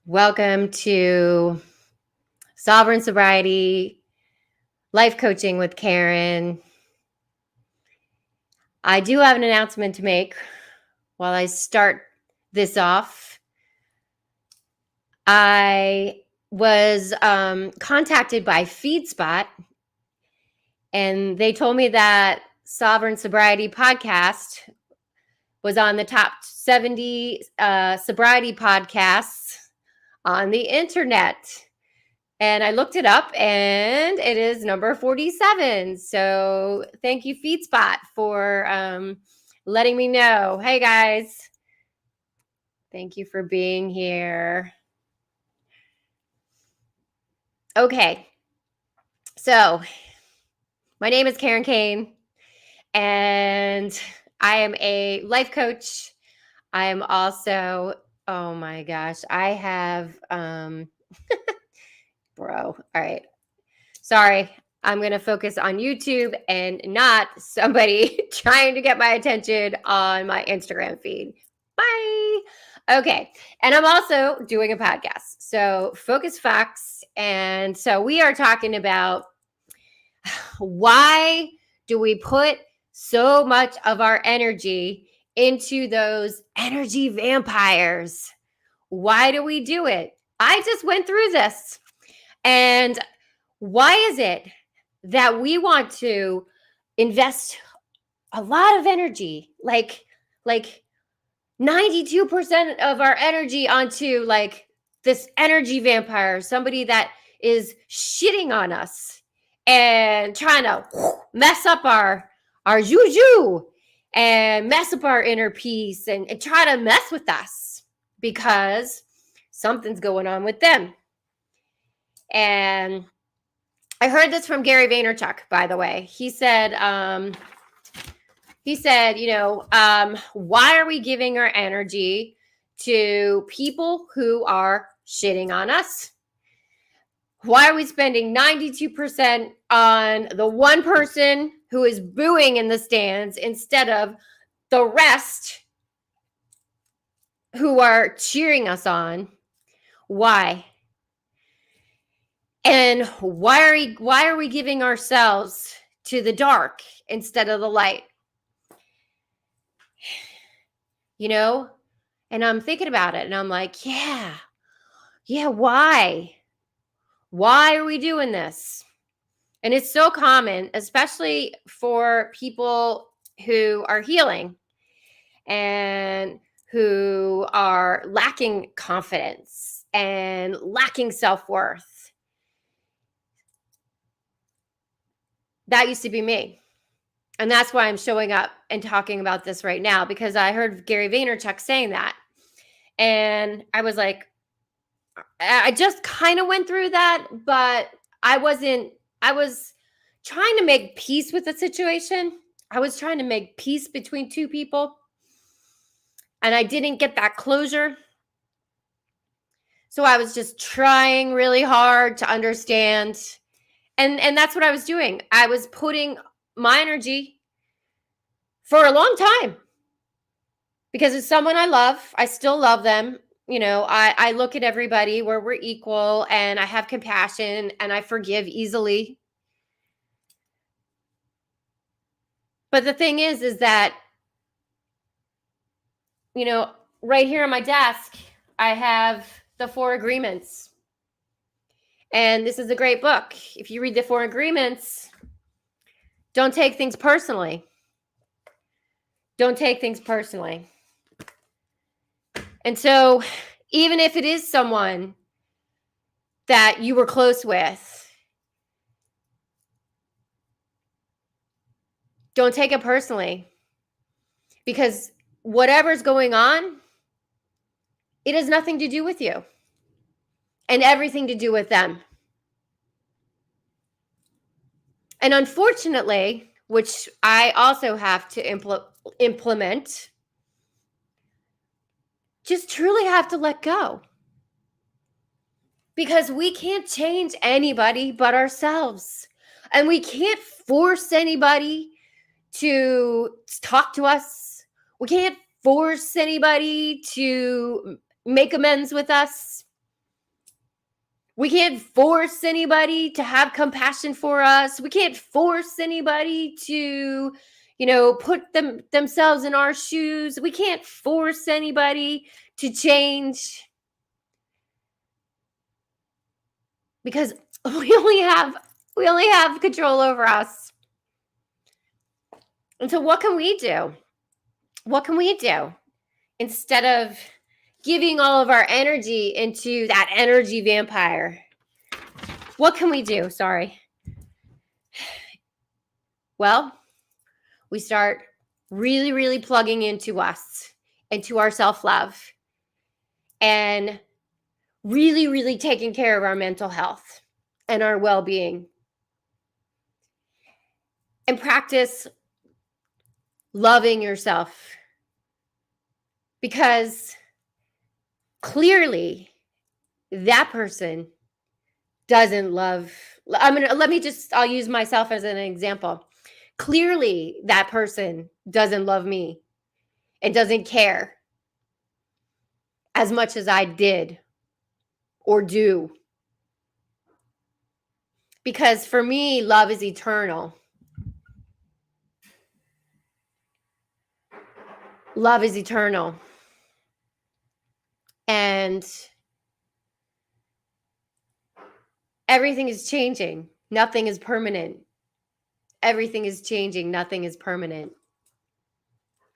Welcome to Sovereign Sobriety Life Coaching with Karen. I do have an announcement to make while I start this off. I was contacted by FeedSpot, and they told me that Sovereign Sobriety Podcast was on the top 70 sobriety podcasts on the internet. And I looked it up and it is number 47. So thank you, FeedSpot, for letting me know. Hey, guys. Thank you for being here. Okay. So my name is Karen Kane, and I am a life coach. I am also, oh my gosh, I have, bro. All right. Sorry. I'm going to focus on YouTube and not somebody trying to get my attention on my Instagram feed. Bye. Okay. And I'm also doing a podcast. So, Focus Facts. And so, we are talking about why do we put so much of our energy into those energy vampires? Why do we do it? I just went through this. And why is it that we want to invest a lot of energy, like 92% of our energy onto like this energy vampire, somebody that is shitting on us and trying to mess up our juju and mess up our inner peace and try to mess with us because something's going on with them. And I heard this from Gary Vaynerchuck, by the way. He said, why are we giving our energy to people who are shitting on us? Why are we spending 92% on the one person who is booing in the stands instead of the rest who are cheering us on? Why? And why are we giving ourselves to the dark instead of the light? You know? And I'm thinking about it and I'm like, yeah, why? Why are we doing this? And it's so common, especially for people who are healing and who are lacking confidence and lacking self-worth. That used to be me. And that's why I'm showing up and talking about this right now, because I heard Gary Vaynerchuck saying that. And I was like, I just kind of went through that, but I was trying to make peace with the situation. I was trying to make peace between two people. And I didn't get that closure. So I was just trying really hard to understand. And that's what I was doing. I was putting my energy for a long time because it's someone I love. I still love them. You know, I look at everybody where we're equal and I have compassion and I forgive easily. But the thing is that, you know, right here on my desk, I have the 4 agreements. And this is a great book. If you read the 4 agreements, don't take things personally. Don't take things personally. And so, even if it is someone that you were close with, don't take it personally. Because whatever's going on, it has nothing to do with you and everything to do with them. And unfortunately, which I also have to implement, just truly have to let go. Because we can't change anybody but ourselves. And we can't force anybody to talk to us. We can't force anybody to make amends with us. We can't force anybody to have compassion for us. We can't force anybody to, put themselves in our shoes. We can't force anybody to change because we only have control over us. And so what can we do? What can we do instead of giving all of our energy into that energy vampire? What can we do? Sorry. Well, we start really, really plugging into us, into our self-love, and really, really taking care of our mental health and our well-being. And practice loving yourself, because clearly that person doesn't love. I'll use myself as an example. Clearly that person doesn't love me and doesn't care as much as I did or do. Because for me, love is eternal. Love is eternal. And everything is changing. Nothing is permanent. Everything is changing. Nothing is permanent.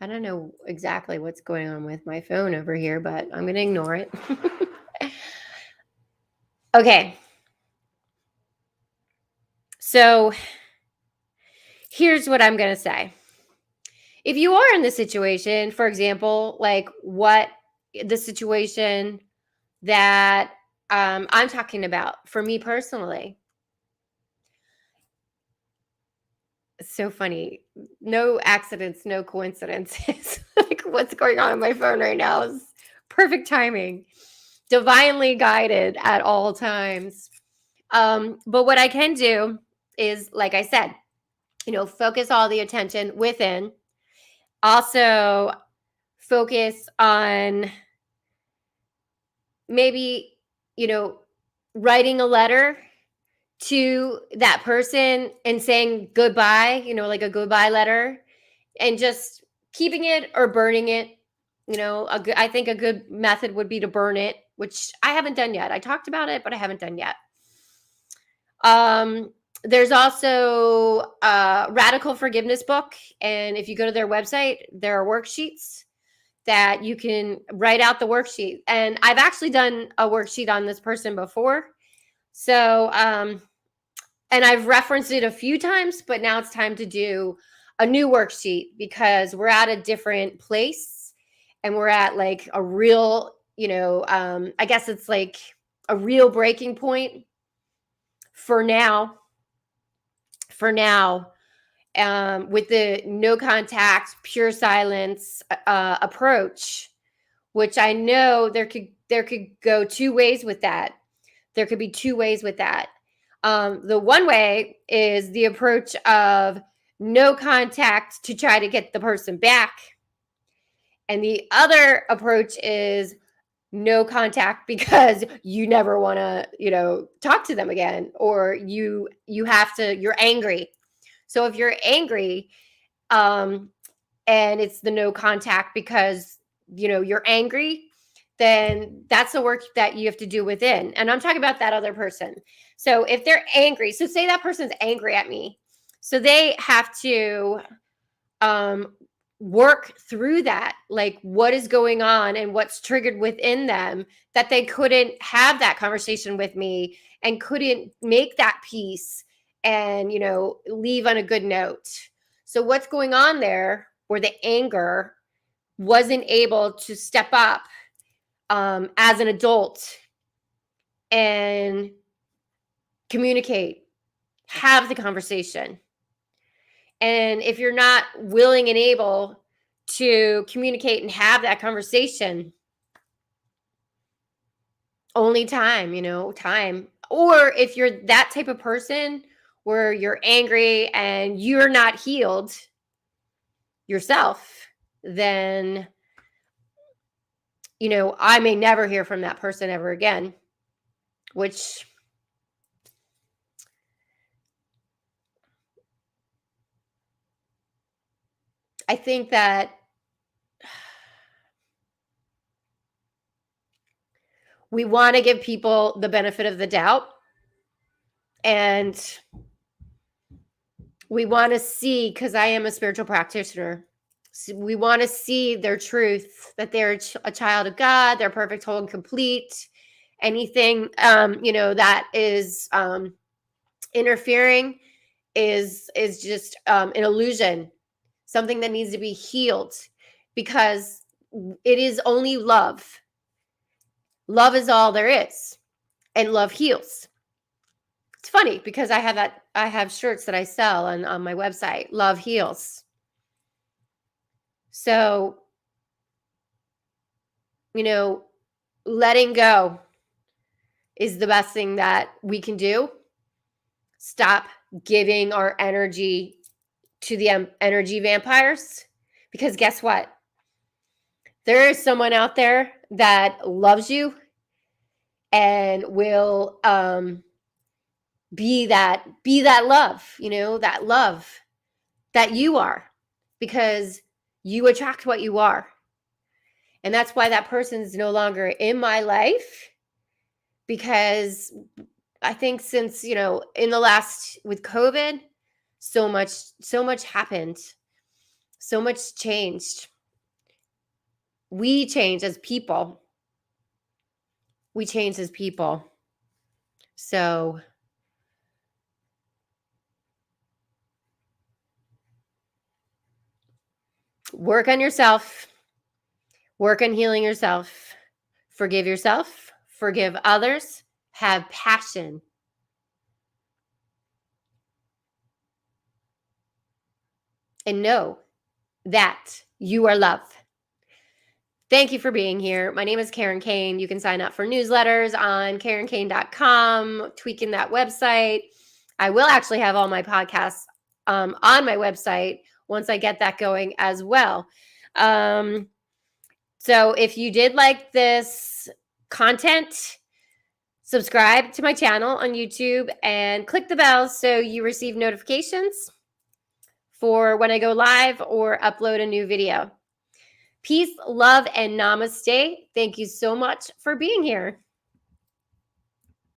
I don't know exactly what's going on with my phone over here, but I'm going to ignore it. Okay. So here's what I'm going to say. If you are in this situation, for example, like what the situation that I'm talking about for me personally, it's so funny. No accidents, no coincidences. Like what's going on my phone right now is perfect timing, divinely guided at all times. But what I can do is, like I said, focus all the attention within. Also, focus on maybe, writing a letter to that person and saying goodbye, like a goodbye letter, and just keeping it or burning it. I think a good method would be to burn it, which I haven't done yet. I talked about it, but I haven't done yet. There's also a Radical Forgiveness book, and if you go to their website, there are worksheets that you can write out the worksheet. And I've actually done a worksheet on this person before. So, and I've referenced it a few times, but now it's time to do a new worksheet because we're at a different place and we're at like a real, I guess it's like a real breaking point for now. With the no contact, pure silence approach, which I know there could go two ways with that. There could be two ways with that. The one way is the approach of no contact to try to get the person back. And the other approach is no contact because you never want to, talk to them again, or you're angry. So if you're angry, and it's the no contact because, you're angry, then that's the work that you have to do within. And I'm talking about that other person. So if they're angry, so say that person's angry at me. So they have to work through that, like what is going on and what's triggered within them that they couldn't have that conversation with me and couldn't make that peace and, leave on a good note. So what's going on there where the anger wasn't able to step up as an adult and communicate, have the conversation. And if you're not willing and able to communicate and have that conversation, only time. Or if you're that type of person where you're angry and you're not healed yourself, then, I may never hear from that person ever again. which I think that we want to give people the benefit of the doubt, and we want to see, because I am a spiritual practitioner, so we want to see their truth, that they're a child of God, they're perfect, whole, and complete. Anything, that is interfering is just an illusion, something that needs to be healed, because it is only love. Love is all there is, and love heals. It's funny because I have shirts that I sell on my website. Love heals. So, letting go is the best thing that we can do. Stop giving our energy to the energy vampires, because guess what? There is someone out there that loves you and will be that love, that love that you are, because you attract what you are. And that's why that person is no longer in my life, because I think since, in the last, with COVID, so much happened. So much changed. We change as people. We change as people. So work on yourself. Work on healing yourself. Forgive yourself. Forgive others. Have passion. And know that you are loved. Thank you for being here. My name is Karen Kane. You can sign up for newsletters on KarenKane.com, tweaking that website. I will actually have all my podcasts on my website once I get that going as well. So if you did like this content, subscribe to my channel on YouTube and click the bell so you receive notifications for when I go live or upload a new video. Peace, love, and namaste. Thank you so much for being here.